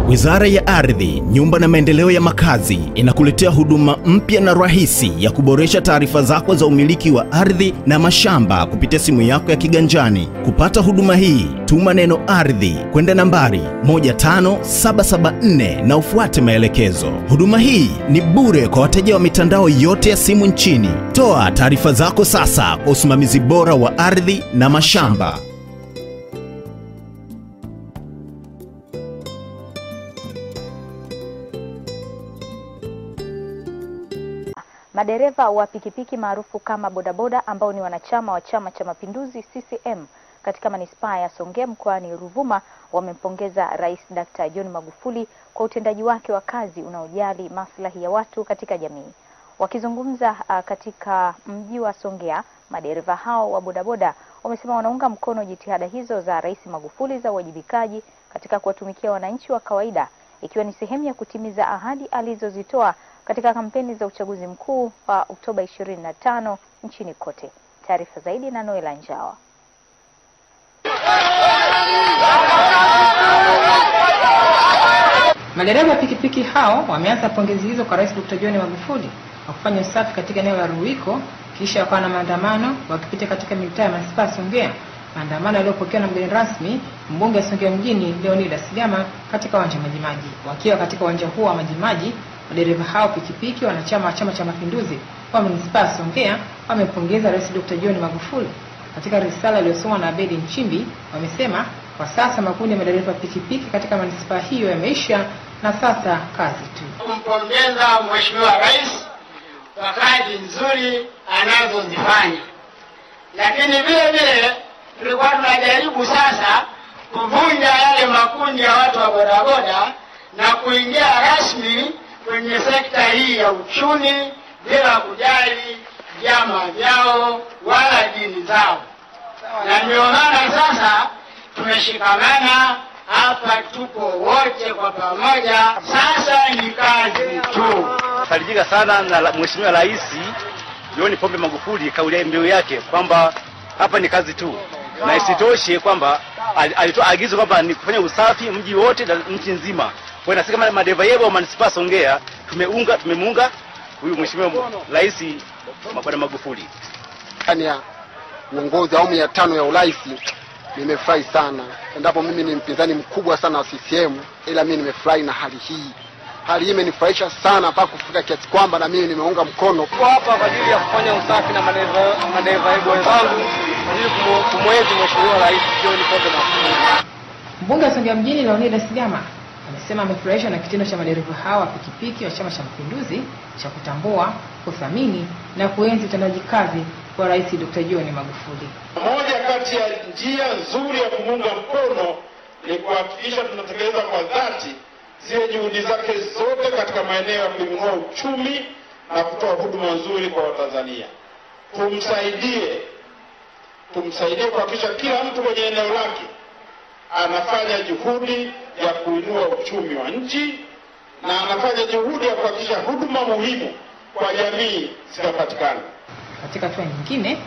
Wizara ya Ardhi, Nyumba na Maendeleo ya Makazi inakuletea huduma mpya na rahisi ya kuboresha taarifa zako za umiliki wa ardhi na mashamba kupitia simu yako ya kiganjani. Kupata huduma hii, tuma neno ardhi kwenda nambari 15774 na ufuate maelekezo. Huduma hii ni bure kwa wateja wa mitandao yote ya simu nchini. Toa taarifa zako sasa kwa usimamizi bora wa ardhi na mashamba. Madereva wa pikipiki maarufu kama bodaboda ambao ni wanachama wa Chama cha Mapinduzi CCM katika manispaa ya Songea mkoani Ruvuma wamempongeza Rais Dr. John Magufuli kwa utendaji wake wa kazi unaojali maslahi ya watu katika jamii. Wakizungumza katika mji wa Songea, madereva hao wa bodaboda wamesema wanaunga mkono jitihada hizo za Rais Magufuli za uwajibikaji katika kuwatumikia wananchi wa kawaida, ikiwa ni sehemu ya kutimiza ahadi alizozitoa katika kampeni za uchaguzi mkuu wa Oktoba 25 nchini kote. Taarifa zaidi na Noela Njawa. Madereva pikipiki hao wameanza pongezi hizo kwa Rais Dr. John Magufuli kwa kufanya usafi katika eneo la Ruwiko, kisha wakawa na maandamano wakipita katika mitaa ya manispaa Songea. Maandamano yaliyopokewa na mgeni rasmi mbunge wa Songea mjini Leonidas Sigama katika uwanja wa Majimaji. Wakiwa katika uwanja huo wa Majimaji, madereva hao pikipiki wanachama wa Chama cha Mapinduzi wa manispaa Songea wamempongeza Rais Dr. John Magufuli. Katika risala iliyosomwa na Abedi Nchimbi, wamesema kwa sasa makundi ya madereva pikipiki katika manispaa hiyo yameisha na sasa kazi tu. Kumpongeza Mheshimiwa Rais kwa kazi nzuri anazozifanya, lakini vile vile tulikuwa tunajaribu sasa kuvunja yale makundi ya watu wa bodaboda na kuingia rasmi kwenye sekta hii ya uchumi bila kujali vyama vyao wala dini zao. Na ndio maana sasa tumeshikamana hapa, tuko wote kwa pamoja, sasa ni kazi tu. Farijika sana na Mheshimiwa Rais John Pombe Magufuli, kauli mbiu yake kwamba hapa ni kazi tu, na isitoshe kwamba alitoa agizo kwamba ni kufanya usafi mji wote na nchi nzima. Kwa hiyo kama madereva yetu wa manispaa Songea tumemuunga huyu Mheshimiwa Rais Bwana Magufuli. Ndani ya uongozi awamu ya 5 ya urais nimefurahi sana. Endapo mimi ni mpinzani mkubwa sana wa CCM, ila mimi nimefurahi na hali hii. Hali hii imenifurahisha sana mpaka kufika kiasi kwamba na mimi nimeunga mkono. Kwa hapa kwa ajili ya kufanya usafi na madereva wenzangu ili kumwenzi Mheshimiwa Rais John Pombe Magufuli. Mbunge wa Songea mjini Leonidas Sigama amesema amefurahishwa na kitendo cha madereva hawa wa pikipiki wa Chama cha Mapinduzi cha kutambua, kuthamini na kuenzi utendaji kazi wa Rais Dr. John Magufuli. Moja kati ya njia nzuri ya kumunga mkono ni kuhakikisha tunatekeleza kwa dhati zile juhudi zake zote katika maeneo ya kuinua uchumi na kutoa huduma nzuri kwa Watanzania. Tumsaidie kuhakikisha kila mtu kwenye eneo lake anafanya juhudi ya kuinua uchumi wa nchi na anafanya juhudi ya kuhakikisha huduma muhimu kwa jamii zinapatikana. Katika hatua nyingine,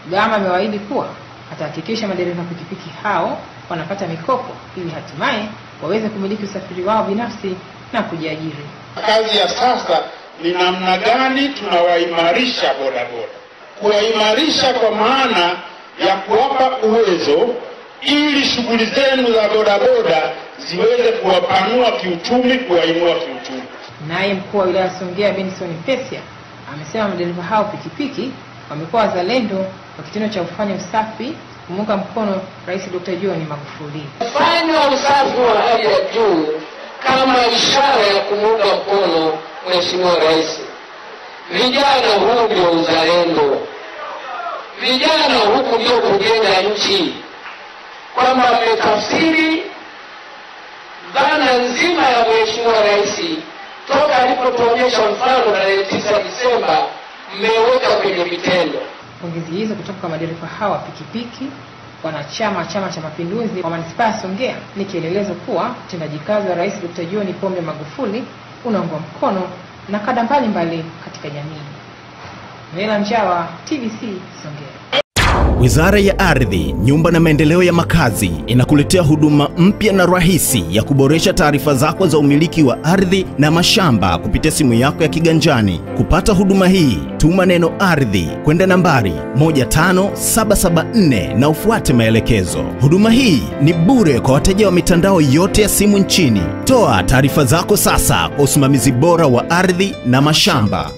Gama amewaahidi kuwa atahakikisha madereva pikipiki hao wanapata mikopo ili hatimaye waweze kumiliki usafiri wao binafsi na kujiajiri. Kazi ya sasa ni namna gani tunawaimarisha bodaboda. Kuwaimarisha kwa maana ya kuwapa uwezo ili shughuli zenu za bodaboda ziweze kuwapanua kiuchumi, kuwainua kiuchumi. Naye mkuu wa wilaya Songea Benson Pesia amesema madereva hao pikipiki wamekuwa wazalendo kwa kitendo cha kufanya usafi kumuunga mkono Rais Dr. John Magufuli. Fanya usafi wa hali ya juu kama ishara ya kumuunga mkono Mheshimiwa Rais. Vijana, huu ndio uzalendo. Vijana, huku ndio kujenga nchi. Kwamba mmetafsiri dhana nzima ya Mheshimiwa Rais toka alipotuonyesha mfano tarehe 9 Disemba, mmeweka kwenye vitendo. Pongezi hizo kutoka kwa madereva hawa pikipiki wanachama wa Chama cha Mapinduzi wa manispaa Songea ni kielelezo kuwa utendaji kazi wa Rais Dr. John Pombe Magufuli unaungwa mkono na kada mbalimbali katika jamii. Noela Njawa, TVC Songea. Wizara ya Ardhi, Nyumba na Maendeleo ya Makazi inakuletea huduma mpya na rahisi ya kuboresha taarifa zako za umiliki wa ardhi na mashamba kupitia simu yako ya kiganjani. Kupata huduma hii, tuma neno ardhi kwenda nambari 15774 na ufuate maelekezo. Huduma hii ni bure kwa wateja wa mitandao yote ya simu nchini. Toa taarifa zako sasa kwa usimamizi bora wa ardhi na mashamba.